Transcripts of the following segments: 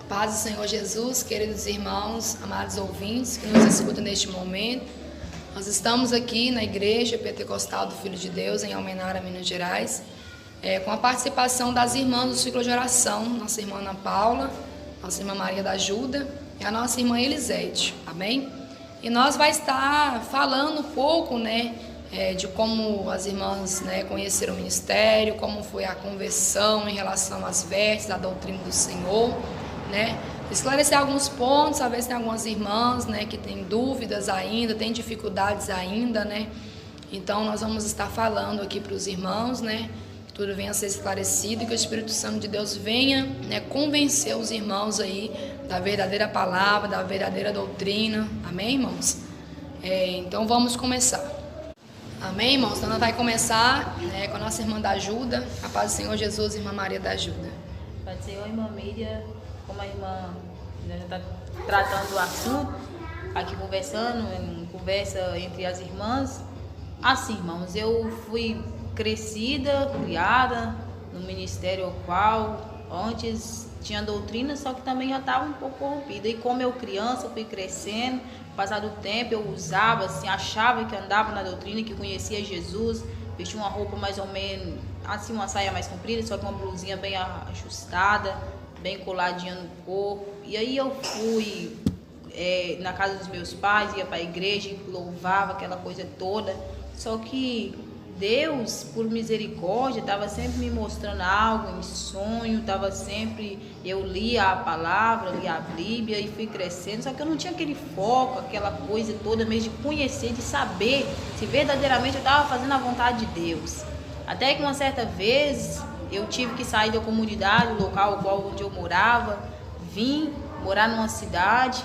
Paz do Senhor Jesus, queridos irmãos, amados ouvintes que nos escutam neste momento. Nós estamos aqui na Igreja Pentecostal do Filho de Deus, em Almenara, Minas Gerais, com a participação das irmãs do ciclo de oração, nossa irmã Ana Paula, nossa irmã Maria da Ajuda e a nossa irmã Elisete, amém? E nós vai estar falando um pouco, de como as irmãs, conheceram o ministério, como foi a conversão em relação às vestes, da doutrina do Senhor, esclarecer alguns pontos, talvez tem algumas irmãs, que têm dúvidas ainda, têm dificuldades ainda, Então nós vamos estar falando aqui para os irmãos, que tudo venha a ser esclarecido e que o Espírito Santo de Deus venha, convencer os irmãos aí da verdadeira palavra, da verdadeira doutrina, amém, irmãos? Então vamos começar. Amém, irmãos? Então nós vamos começar com a nossa irmã da Ajuda, a paz do Senhor Jesus, irmã Maria da Ajuda. Pode ser, irmã Miriam, como a irmã já está tratando do assunto, aqui conversando, em conversa entre as irmãs. Assim, irmãos, eu fui crescida, criada no ministério ao qual antes tinha doutrina, só que também já estava um pouco corrompida. E como eu criança, fui crescendo, passar do tempo, eu usava, assim, achava que andava na doutrina, que conhecia Jesus, vestia uma roupa mais ou menos, assim, uma saia mais comprida, só que uma blusinha bem ajustada, bem coladinha no corpo. E aí eu fui na casa dos meus pais, ia para a igreja, louvava aquela coisa toda. Só que Deus, por misericórdia, estava sempre me mostrando algo em sonho, eu lia a palavra, lia a Bíblia e fui crescendo, só que eu não tinha aquele foco, aquela coisa toda mesmo de conhecer, de saber se verdadeiramente eu estava fazendo a vontade de Deus. Até que uma certa vez eu tive que sair da comunidade, o local onde eu morava, vim morar numa cidade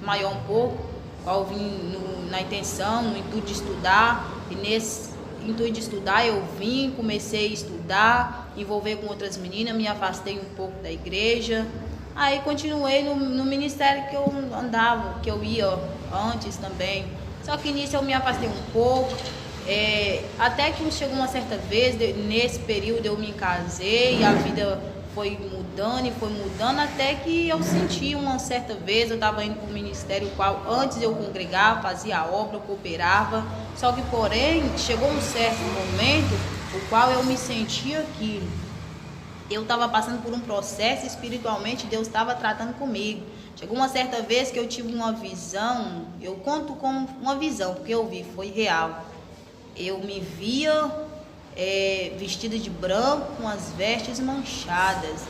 maior um pouco, qual vim na intenção, no intuito de estudar, e nesse intuito de estudar eu comecei a estudar, envolver com outras meninas, me afastei um pouco da igreja, aí continuei no ministério que eu andava, que eu ia antes também, só que nisso eu me afastei um pouco. Até que chegou uma certa vez, nesse período eu me casei e a vida foi mudando, até que eu senti uma certa vez, eu estava indo para o ministério, o qual antes eu congregava, fazia a obra, cooperava, só que porém chegou um certo momento, o qual eu me sentia que eu estava passando por um processo, espiritualmente Deus estava tratando comigo. Chegou uma certa vez que eu tive uma visão, eu conto como uma visão, porque eu vi, foi real. Eu me via vestida de branco com as vestes manchadas.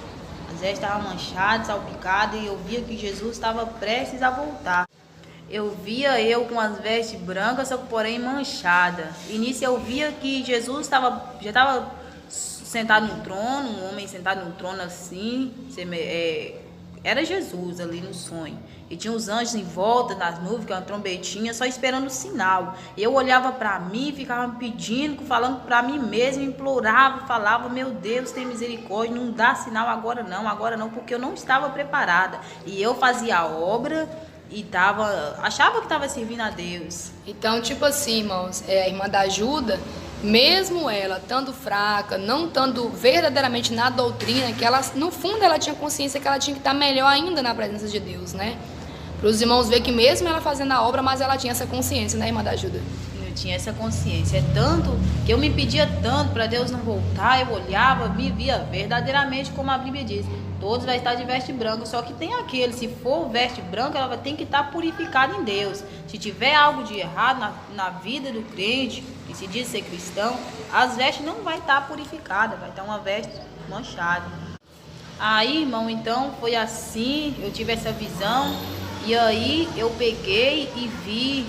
As vestes estavam manchadas, salpicadas, e eu via que Jesus estava prestes a voltar. Eu via eu com as vestes brancas, só que porém manchada. E nisso eu via que Jesus já estava sentado no trono, um homem sentado no trono assim, era Jesus ali no sonho. E tinha os anjos em volta nas nuvens, com uma trombetinha, só esperando o sinal. E eu olhava para mim, ficava me pedindo, falando para mim mesmo, implorava, falava: meu Deus, tem misericórdia, não dá sinal agora não, porque eu não estava preparada. E eu fazia a obra e achava que estava servindo a Deus. Então, tipo assim, irmãos, a irmã da Ajuda, mesmo ela estando fraca, não estando verdadeiramente na doutrina, que ela, no fundo, ela tinha consciência que ela tinha que estar melhor ainda na presença de Deus, para os irmãos verem que mesmo ela fazendo a obra, mas ela tinha essa consciência, irmã da Ajuda? Eu tinha essa consciência, tanto que eu me pedia tanto para Deus não voltar, eu olhava, me via verdadeiramente como a Bíblia diz, todos vai estar de veste branca, só que tem aquele, se for veste branca, ela tem que estar purificada em Deus. Se tiver algo de errado na vida do crente, que se diz ser cristão, as vestes não vai estar purificada, vai estar uma veste manchada. Aí, irmão, então foi assim, eu tive essa visão, e aí eu peguei e vi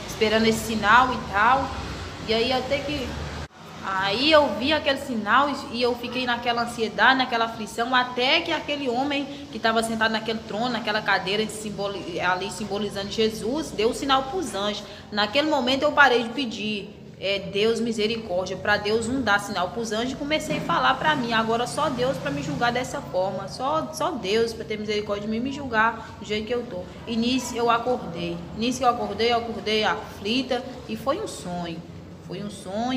esperando esse sinal e tal, e aí até que aí eu vi aquele sinal e eu fiquei naquela ansiedade, naquela aflição, até que aquele homem que estava sentado naquele trono, naquela cadeira ali simbolizando Jesus, deu o sinal para os anjos. Naquele momento eu parei de pedir Deus misericórdia, para Deus não dar sinal para os anjos, e comecei a falar para mim, agora só Deus para me julgar dessa forma, só Deus para ter misericórdia de mim e me julgar do jeito que eu tô. E nisso eu acordei, eu acordei aflita, e foi um sonho,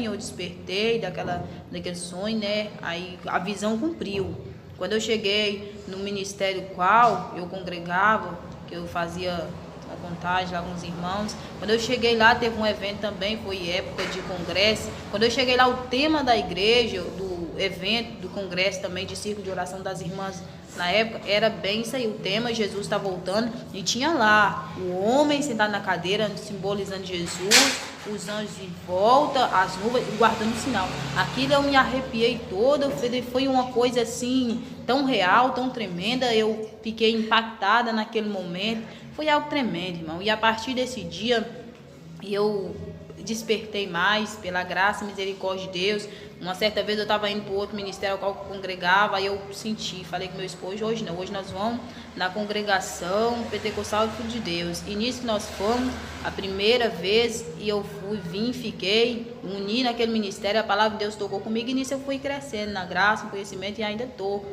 eu despertei daquele sonho, aí a visão cumpriu. Quando eu cheguei no ministério qual eu congregava, que eu fazia a contagem lá com os irmãos, quando eu cheguei lá teve um evento também, foi época de congresso. Quando eu cheguei lá, o tema da igreja, do evento, do congresso também, de círculo de oração das irmãs, na época, era bem isso aí, o tema Jesus está voltando, e tinha lá o homem sentado na cadeira, simbolizando Jesus, os anjos em volta, as nuvens, guardando o sinal. Aquilo eu me arrepiei toda, foi uma coisa assim, tão real, tão tremenda, eu fiquei impactada naquele momento, foi algo tremendo, irmão. E a partir desse dia, eu despertei mais pela graça e misericórdia de Deus. Uma certa vez eu estava indo para outro ministério ao qual eu congregava, aí eu senti, falei com meu esposo, hoje não, hoje nós vamos na congregação pentecostal do Filho de Deus. E nisso que nós fomos, a primeira vez, e eu vim, fiquei, uni naquele ministério, a palavra de Deus tocou comigo, e nisso eu fui crescendo na graça, no conhecimento, e ainda estou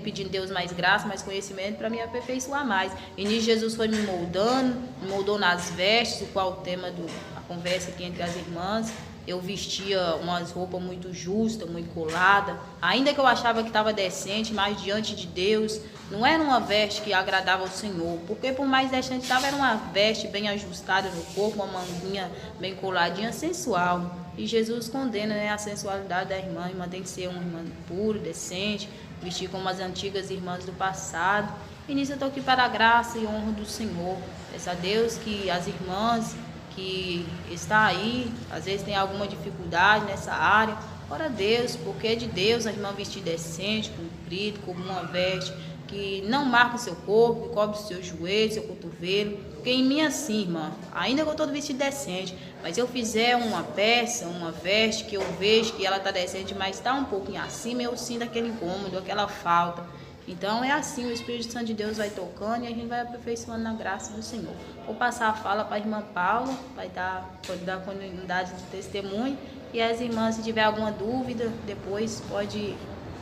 pedindo a Deus mais graça, mais conhecimento para me aperfeiçoar mais. E nisso Jesus foi me moldando, me moldou nas vestes, o qual o tema da conversa aqui entre as irmãs. Eu vestia umas roupas muito justas, muito coladas, ainda que eu achava que estava decente, mas diante de Deus, não era uma veste que agradava ao Senhor, porque por mais decente estava, era uma veste bem ajustada no corpo, uma manguinha bem coladinha, sensual. E Jesus condena, né, a sensualidade da irmã. A irmã tem que ser uma irmã pura, decente, vestir como as antigas irmãs do passado. E nisso eu estou aqui para a graça e honra do Senhor. Peço a Deus que as irmãs que está aí, às vezes tem alguma dificuldade nessa área, ora a Deus, porque é de Deus a irmã vestir decente, comprido, como uma veste, que não marca o seu corpo, que cobre o seu joelho, seu cotovelo, porque em mim é assim, irmã, ainda que eu estou vestido decente, mas se eu fizer uma peça, uma veste, que eu vejo que ela está decente, mas está um pouquinho acima, eu sinto aquele incômodo, aquela falta. Então é assim, o Espírito Santo de Deus vai tocando e a gente vai aperfeiçoando na graça do Senhor. Vou passar a fala para a irmã Paula, pode dar continuidade de testemunho, e as irmãs, se tiver alguma dúvida, depois pode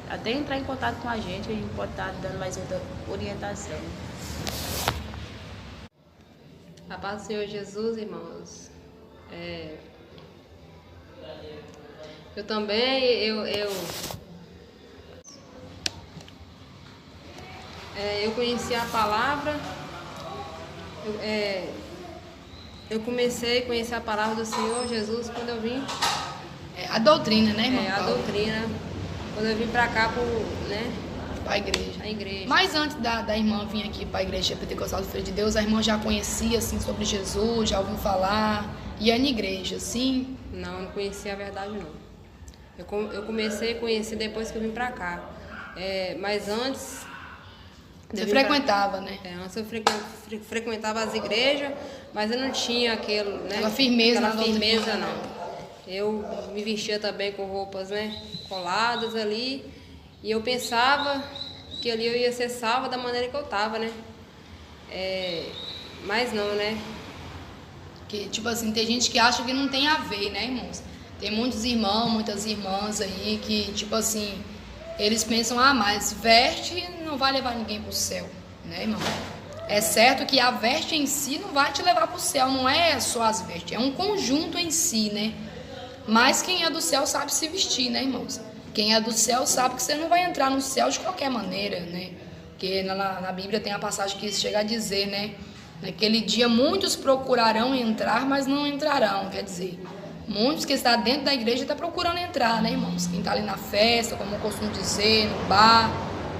até entrar em contato com a gente pode estar dando mais outra orientação. A paz do Senhor Jesus, irmãos. Eu também, eu conheci a palavra, eu comecei a conhecer a palavra do Senhor Jesus quando eu vim. A doutrina, né, irmão? A doutrina, quando eu vim pra cá, para a igreja. A igreja. Mas antes da irmã vir aqui para a igreja pentecostal do Filho de Deus, a irmã já conhecia, assim, sobre Jesus, já ouviu falar, ia na igreja, sim? Não, não conhecia a verdade, não. Eu comecei a conhecer depois que eu vim pra cá. Mas antes... Você frequentava, né? Antes eu frequentava as igrejas, mas eu não tinha aquela firmeza, não. Eu me vestia também com roupas, né, coladas ali, e eu pensava que ali eu ia ser salva da maneira que eu estava, né? Mas não, né? Que, tipo assim, tem gente que acha que não tem a ver, né, irmãos? Tem muitos irmãos, muitas irmãs aí que, tipo assim, eles pensam, mas veste não vai levar ninguém para o céu, né, irmão? É certo que a veste em si não vai te levar para o céu, não é só as vestes, é um conjunto em si, né? Mas quem é do céu sabe se vestir, né, irmãos? Quem é do céu sabe que você não vai entrar no céu de qualquer maneira, né? Porque na Bíblia tem a passagem que chega a dizer, né? Naquele dia muitos procurarão entrar, mas não entrarão, quer dizer... Muitos que estão dentro da igreja estão procurando entrar, né, irmãos? Quem está ali na festa, como eu costumo dizer, no bar,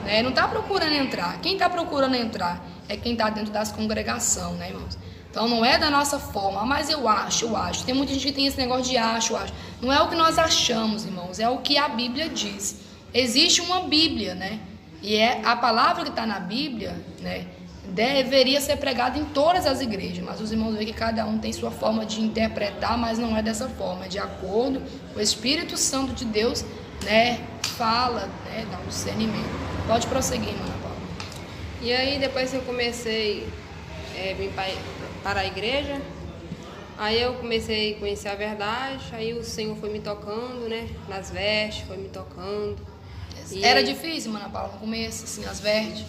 né? Não está procurando entrar. Quem está procurando entrar é quem está dentro das congregações, né, irmãos? Então não é da nossa forma, mas eu acho. Tem muita gente que tem esse negócio de acho. Não é o que nós achamos, irmãos, é o que a Bíblia diz. Existe uma Bíblia, né? E a palavra que está na Bíblia, né? Deveria ser pregado em todas as igrejas, mas os irmãos veem que cada um tem sua forma de interpretar, mas não é dessa forma, é de acordo com o Espírito Santo de Deus, né, fala, né, dá um discernimento. Pode prosseguir, irmã Paula. E aí depois que eu comecei a vir para a igreja, aí eu comecei a conhecer a verdade, aí o Senhor foi me tocando, né, nas vestes, foi me tocando. Era difícil, irmã Paula, no começo, assim, as vestes?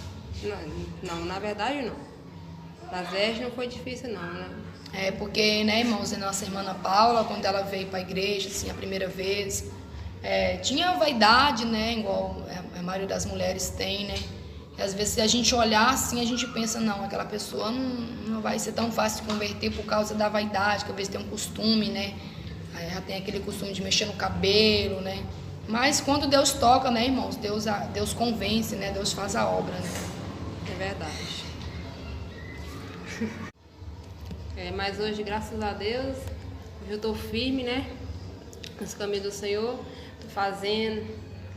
Não, na verdade não. Nas vestes não foi difícil não, né? Porque, né, irmãos, a nossa irmã Paula, quando ela veio para a igreja, assim, a primeira vez, tinha vaidade, né? Igual a maioria das mulheres tem, né? E às vezes se a gente olhar assim, a gente pensa, não, aquela pessoa não vai ser tão fácil de converter por causa da vaidade, que às vezes tem um costume, né? Aí ela tem aquele costume de mexer no cabelo, né? Mas quando Deus toca, né, irmãos? Deus convence, né? Deus faz a obra, né? É verdade. Mas hoje, graças a Deus, hoje eu estou firme, né? Nos caminhos do Senhor. Estou fazendo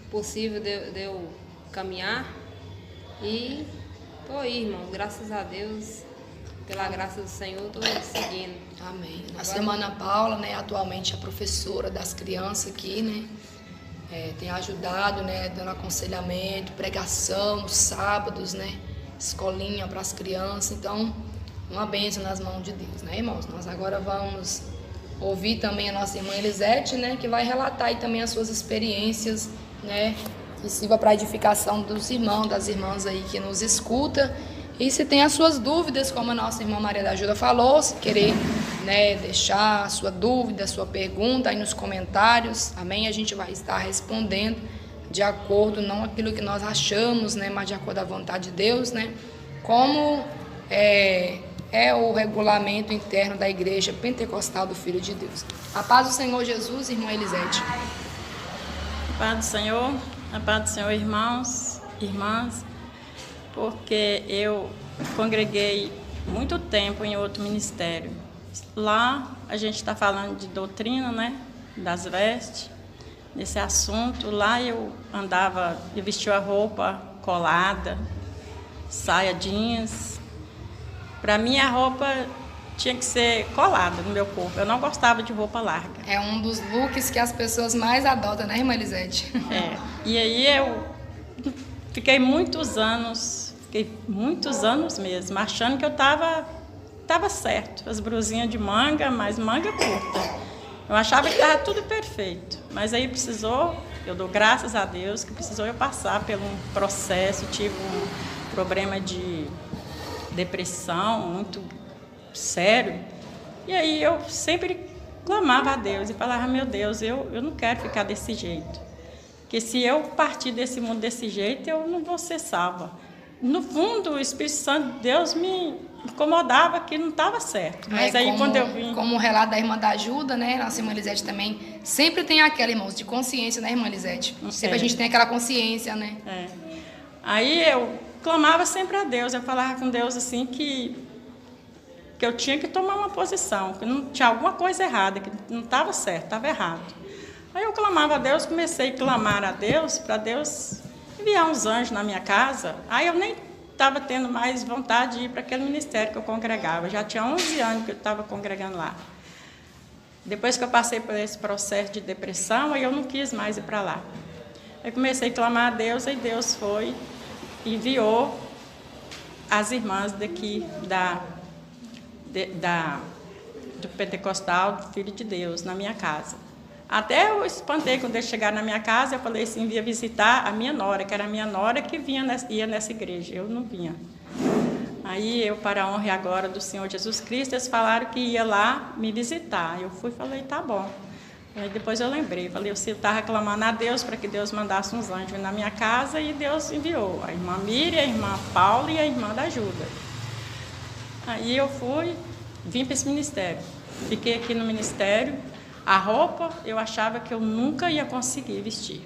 o possível de eu caminhar. E estou aí, irmão. Graças a Deus, pela graça do Senhor, estou seguindo. Amém. A Semana Paula, né? Atualmente a professora das crianças aqui, né? Tem ajudado, né? Dando aconselhamento, pregação nos sábados, né? Escolinha para as crianças. Então, uma bênção nas mãos de Deus, né, irmãos? Nós agora vamos ouvir também a nossa irmã Elisete, né? Que vai relatar aí também as suas experiências, né? Que sirva para a edificação dos irmãos, das irmãs aí que nos escuta. E se tem as suas dúvidas, como a nossa irmã Maria da Ajuda falou, se querer, né, deixar a sua dúvida, a sua pergunta aí nos comentários, amém? A gente vai estar respondendo de acordo, não aquilo que nós achamos, né, mas de acordo à vontade de Deus, né? Como é o regulamento interno da Igreja Pentecostal do Filho de Deus. A paz do Senhor Jesus, irmã Elisete. A paz do Senhor, irmãos, irmãs, porque eu congreguei muito tempo em outro ministério. Lá a gente está falando de doutrina, né, das vestes, nesse assunto. Lá eu vestia a roupa colada, saia jeans. Para mim a roupa tinha que ser colada no meu corpo. Eu não gostava de roupa larga. É um dos looks que as pessoas mais adotam, né, irmã Elisete? E aí eu fiquei muitos anos mesmo, achando que eu tava certo. As brusinhas de manga, mas manga curta. Eu achava que estava tudo perfeito. Mas aí eu dou graças a Deus que precisou eu passar por um processo, tive um problema de depressão muito sério. E aí eu sempre clamava a Deus e falava, meu Deus, eu não quero ficar desse jeito. Porque se eu partir desse mundo desse jeito, eu não vou ser salva. No fundo, o Espírito Santo de Deus me incomodava que não estava certo. Mas aí quando eu vim... Como o relato da irmã da Ajuda, né? Nossa irmã Elisete também sempre tem aquela, irmãos, de consciência, né, irmã Elisete? Sempre a gente tem aquela consciência, né? Aí eu clamava sempre a Deus, eu falava com Deus assim que eu tinha que tomar uma posição, que não tinha alguma coisa errada, que não estava certo, estava errado. Aí eu clamava a Deus, comecei a clamar a Deus, para Deus enviar uns anjos na minha casa. Aí eu nem estava tendo mais vontade de ir para aquele ministério que eu congregava, já tinha 11 anos que eu estava congregando lá. Depois que eu passei por esse processo de depressão, aí eu não quis mais ir para lá. Aí comecei a clamar a Deus, e Deus foi enviou as irmãs daqui do Pentecostal, do Filho de Deus, na minha casa. Até eu espantei quando eles chegaram na minha casa, eu falei assim, ia visitar a minha nora, que era a minha nora que ia nessa igreja, eu não vinha. Aí eu, para a honra e agora do Senhor Jesus Cristo, eles falaram que ia lá me visitar. Eu fui e falei, tá bom. Aí depois eu lembrei, falei, eu estava clamando a Deus para que Deus mandasse uns anjos na minha casa, e Deus enviou a irmã Miriam, a irmã Paula e a irmã da Ajuda. Aí eu vim para esse ministério, fiquei aqui no ministério. A roupa eu achava que eu nunca ia conseguir vestir.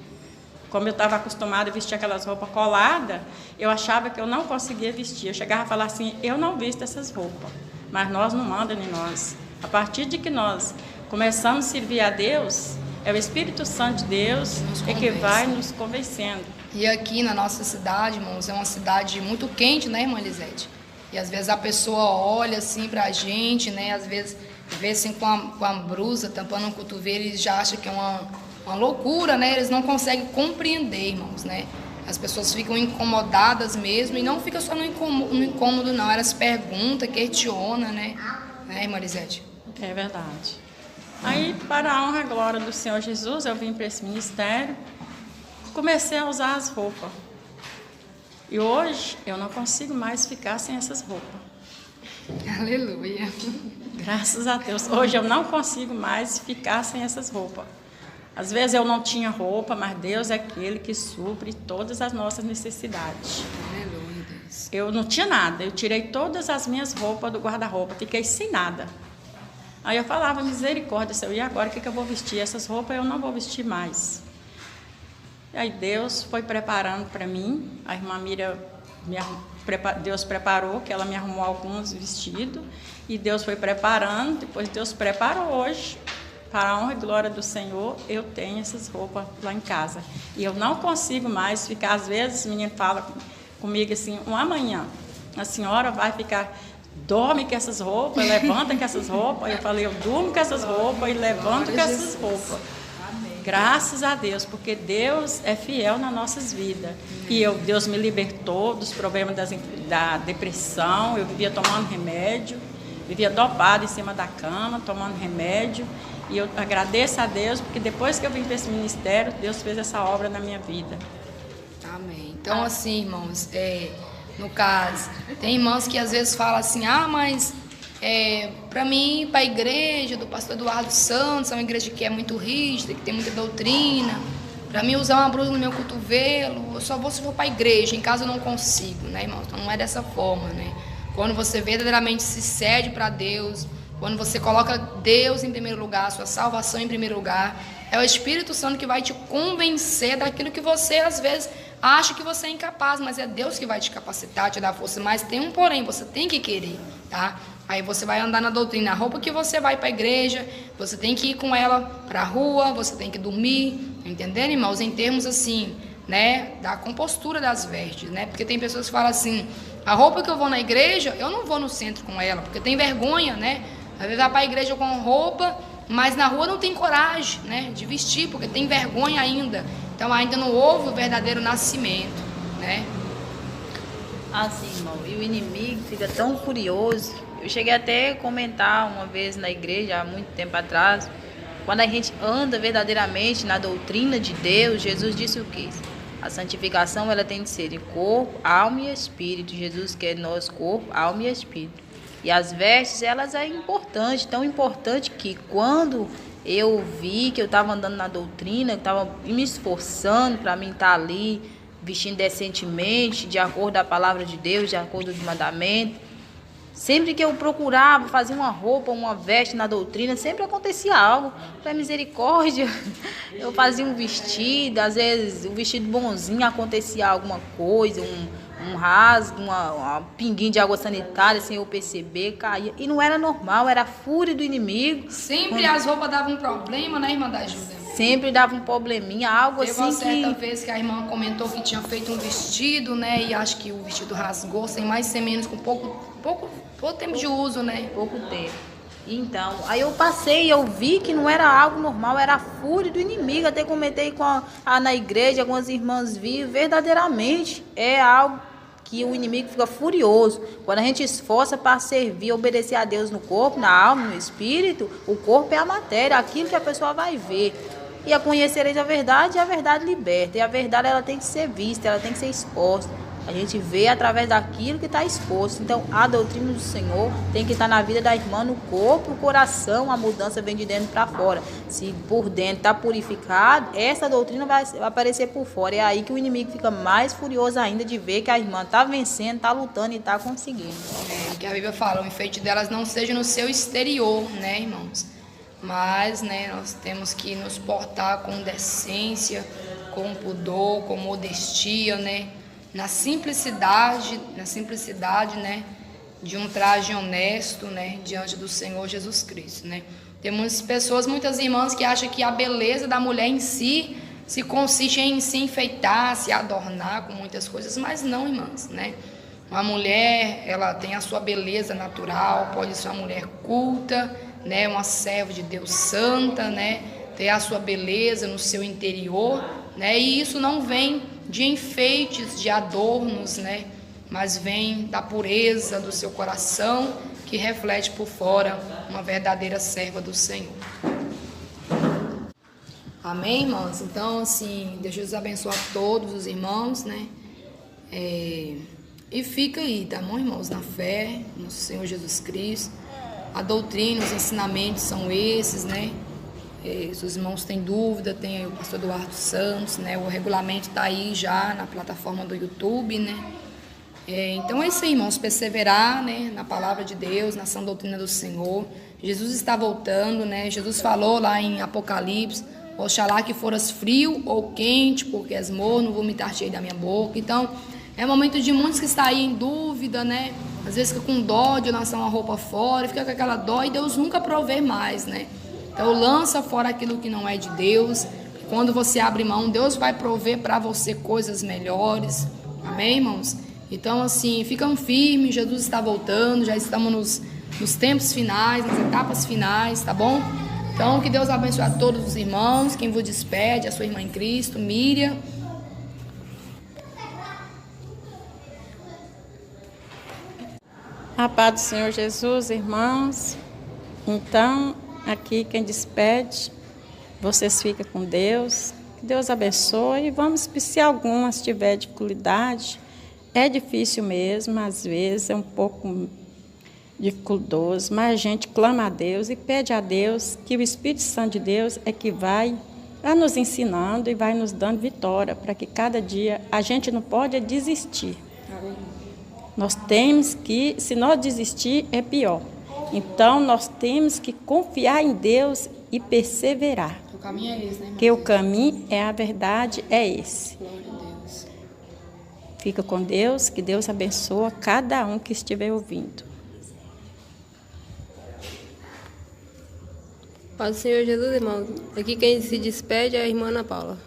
Como eu estava acostumada a vestir aquelas roupas coladas, eu achava que eu não conseguia vestir. Eu chegava a falar assim, eu não visto essas roupas, mas nós não mandamos em nós. A partir de que nós começamos a servir a Deus, é o Espírito Santo de Deus que vai nos convencendo. E aqui na nossa cidade, irmãos, é uma cidade muito quente, né, irmã Elisete? E às vezes a pessoa olha assim pra gente, né, às vezes vê assim com a blusa, tampando um cotovelo, e já acha que é uma loucura, né? Eles não conseguem compreender, irmãos, né? As pessoas ficam incomodadas mesmo, e não fica só no incômodo, não. Elas perguntam, questionam, né? Irmã Elisete? É verdade. Aí, para a honra e glória do Senhor Jesus, eu vim para esse ministério, comecei a usar as roupas. E hoje, eu não consigo mais ficar sem essas roupas. Aleluia. Graças a Deus. Hoje eu não consigo mais ficar sem essas roupas. Às vezes eu não tinha roupa, mas Deus é aquele que supre todas as nossas necessidades. Aleluia, Deus. Eu não tinha nada, eu tirei todas as minhas roupas do guarda-roupa, fiquei sem nada. Aí eu falava, misericórdia, Senhor, e agora o que eu vou vestir? Essas roupas eu não vou vestir mais. E aí Deus foi preparando para mim, a irmã Miriam, Deus preparou, que ela me arrumou alguns vestidos, e Deus foi preparando, depois Deus preparou hoje. Para a honra e glória do Senhor, eu tenho essas roupas lá em casa. E eu não consigo mais ficar, às vezes, o menino fala comigo assim, amanhã, a senhora vai ficar, dorme com essas roupas, levanta com essas roupas. Eu falei, eu durmo com essas roupas e levanto com essas roupas. Graças a Deus, porque Deus é fiel nas nossas vidas. E Deus me libertou dos problemas da depressão, eu vivia tomando remédio, vivia dopada em cima da cama, tomando remédio. E eu agradeço a Deus, porque depois que eu vim para esse ministério, Deus fez essa obra na minha vida. Amém. Então, assim, irmãos, no caso, tem irmãos que às vezes falam assim, mas para mim, para a igreja do pastor Eduardo Santos, é uma igreja que é muito rígida, que tem muita doutrina. Para mim, usar uma blusa no meu cotovelo, eu só vou se for para a igreja, em casa eu não consigo, né, irmãos? Então, não é dessa forma, né? Quando você verdadeiramente se cede para Deus, quando você coloca Deus em primeiro lugar, sua salvação em primeiro lugar, é o Espírito Santo que vai te convencer daquilo que você, às vezes, acha que você é incapaz, mas é Deus que vai te capacitar, te dar força. Mas tem um porém, você tem que querer, tá? Aí você vai andar na doutrina, a roupa que você vai para a igreja, você tem que ir com ela para a rua, você tem que dormir, entendendo, irmãos? Em termos assim, né, da compostura das vestes, né? Porque tem pessoas que falam assim, a roupa que eu vou na igreja, eu não vou no centro com ela, porque tem vergonha, né? Às vezes vai para a igreja com roupa, mas na rua não tem coragem, né, de vestir, porque tem vergonha ainda. Então ainda não houve o verdadeiro nascimento, né? Assim, irmão, e o inimigo fica tão furioso. Eu cheguei até a comentar uma vez na igreja, há muito tempo atrás, quando a gente anda verdadeiramente na doutrina de Deus, Jesus disse o quê? A santificação, ela tem de ser de corpo, alma e espírito. Jesus quer nós corpo, alma e espírito. E as vestes, elas é importante, tão importante que quando eu vi que eu estava andando na doutrina, eu estava me esforçando para mim estar ali, vestindo decentemente, de acordo com a palavra de Deus, de acordo com o mandamento. Sempre que eu procurava fazer uma roupa, uma veste na doutrina, sempre acontecia algo. Para misericórdia, eu fazia um vestido, às vezes o vestido bonzinho, acontecia alguma coisa, um rasgo, uma pinguinha de água sanitária sem eu perceber, caía. E não era normal, era a fúria do inimigo. Sempre as roupas davam um problema, né, irmã da ajuda? Sempre dava um probleminha, algo Teve assim uma certa vez que a irmã comentou que tinha feito um vestido, né, e acho que o vestido rasgou, sem mais sem menos, com pouco tempo de uso, né? Pouco tempo. Então, aí eu passei e eu vi que não era algo normal, era a fúria do inimigo. Até comentei na igreja, algumas irmãs viram, verdadeiramente é algo que o inimigo fica furioso. Quando a gente esforça para servir, obedecer a Deus no corpo, na alma, no espírito, o corpo é a matéria, aquilo que a pessoa vai ver. E a conhecereis a verdade, e a verdade liberta. E a verdade, ela tem que ser vista, ela tem que ser exposta. A gente vê através daquilo que está exposto. Então, a doutrina do Senhor tem que estar na vida da irmã, no corpo, no coração. A mudança vem de dentro para fora. Se por dentro está purificado, essa doutrina vai aparecer por fora. É aí que o inimigo fica mais furioso ainda de ver que a irmã está vencendo, está lutando e está conseguindo. Que a Bíblia fala, o enfeite delas não seja no seu exterior, né, irmãos? Mas, né, nós temos que nos portar com decência, com pudor, com modestia, né? Na simplicidade, né, de um traje honesto, né, diante do Senhor Jesus Cristo, né. Tem muitas pessoas, muitas irmãs que acham que a beleza da mulher em si se consiste em se enfeitar, se adornar com muitas coisas, mas não, irmãs, né. Uma mulher, ela tem a sua beleza natural, pode ser uma mulher culta, né, uma serva de Deus santa, né, ter a sua beleza no seu interior, né, e isso não vem de enfeites, de adornos, né? Mas vem da pureza do seu coração, que reflete por fora uma verdadeira serva do Senhor. Amém, irmãos? Então, assim, Deus Jesus abençoe a todos os irmãos, né? E fica aí, tá bom, irmãos? Na fé, no Senhor Jesus Cristo. A doutrina, os ensinamentos são esses, né? Se os irmãos têm dúvida, tem aí o pastor Eduardo Santos, né? O regulamento está aí já na plataforma do YouTube, né? Então é isso aí, irmãos, perseverar, né, na palavra de Deus, na sã doutrina do Senhor. Jesus está voltando, né? Jesus falou lá em Apocalipse: oxalá que foras frio ou quente, porque és morno, vomitar-te-ei da minha boca. Então, é momento de muitos que estão aí em dúvida, né? Às vezes fica com dó de lançar uma roupa fora, fica com aquela dó e Deus nunca provê mais, né? Então, lança fora aquilo que não é de Deus. Quando você abre mão, Deus vai prover para você coisas melhores. Amém, irmãos? Então, assim, ficam firmes, Jesus está voltando, já estamos nos tempos finais, nas etapas finais, tá bom? Então, que Deus abençoe a todos os irmãos. Quem vos despede, a sua irmã em Cristo, Miriam. A paz do Senhor Jesus, irmãos. Então, aqui quem despede, vocês ficam com Deus. Que Deus abençoe. E vamos, se algumas tiver dificuldade, é difícil mesmo, às vezes é um pouco dificultoso, mas a gente clama a Deus e pede a Deus que o Espírito Santo de Deus é que vai nos ensinando e vai nos dando vitória, para que cada dia a gente não pode desistir. Nós temos que, se nós desistir, é pior. Então, nós temos que confiar em Deus e perseverar. O caminho é esse, né? Porque o caminho é a verdade, é esse. Glória a Deus. Fica com Deus, que Deus abençoe cada um que estiver ouvindo. Paz do Senhor Jesus, irmãos. Aqui quem se despede é a irmã Ana Paula.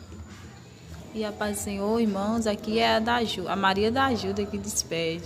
E a paz do Senhor, irmãos, aqui é a Maria da Ajuda que despede.